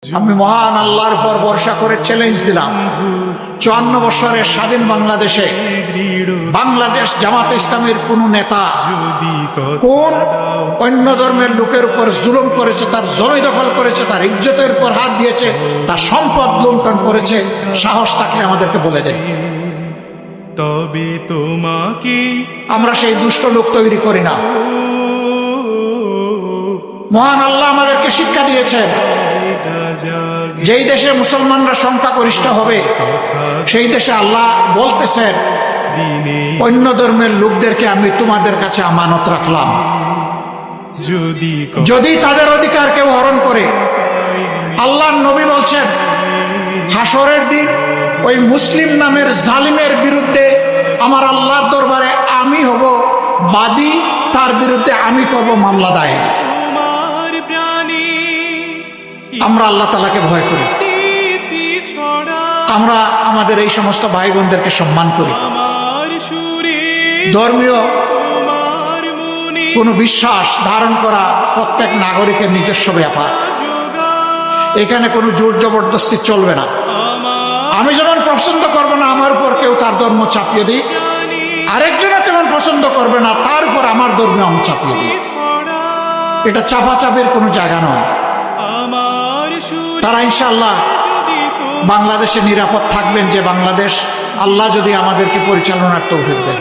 আমি মহান আল্লাহর উপর ভরসা করে চ্যালেঞ্জ দিলাম, 54 বছরের স্বাধীন বাংলাদেশে বাংলাদেশ জামাতে ইসলামের কোন নেতা কোন অন্য ধর্মের লোকের উপর জুলুম করেছে, তার জমি দখল করেছে, তার ইজ্জতের উপর হাত দিয়েছে, তার সম্পদ লুণ্ঠন করেছে, সাহস থাকলে আমাদেরকে বলে দেন। তবে তোমাকে আমরা সেই দুষ্ট লোক তৈরি করি না। মহান আল্লাহ আমাদেরকে শিক্ষা দিয়েছেন, যেই দেশে মুসলমানরা সংখ্যাগরিষ্ঠ হবে সেই দেশে আল্লাহ বলতেছেন অন্য ধর্মের লোকদেরকে আমি তোমাদের কাছে আমানত রাখলাম, যদি তাদের অধিকার কেউ হরণ করে। আল্লাহর নবী বলছেন হাসরের দিন ওই মুসলিম নামের জালিমের বিরুদ্ধে আমার আল্লাহর দরবারে আমি হব বাদী, তার বিরুদ্ধে আমি করব মামলা দায়ের। আমরা আল্লাহ তাআলাকে ভয় করি, আমরা আমাদের এই সমস্ত ভাই বোনদেরকে সম্মান করি। ধর্মীয় কোন বিশ্বাস ধারণ করা প্রত্যেক নাগরিকের নিজস্ব ব্যাপার, এখানে কোনো জোর জবরদস্তি চলবে না। আমি যেমন পছন্দ করবো না আমার উপর কেউ তার ধর্ম চাপিয়ে দিই, আরেকজনও তেমন পছন্দ করবে না তার উপর আমার ধর্ম আমি চাপিয়ে দিই। এটা চাপাচাপির কোনো জায়গা নয়। তারা ইনশাআল্লাহ বাংলাদেশে নিরাপদ থাকবেন, যে বাংলাদেশ আল্লাহ যদি আমাদেরকে পরিচালনার তৌফিক দেন।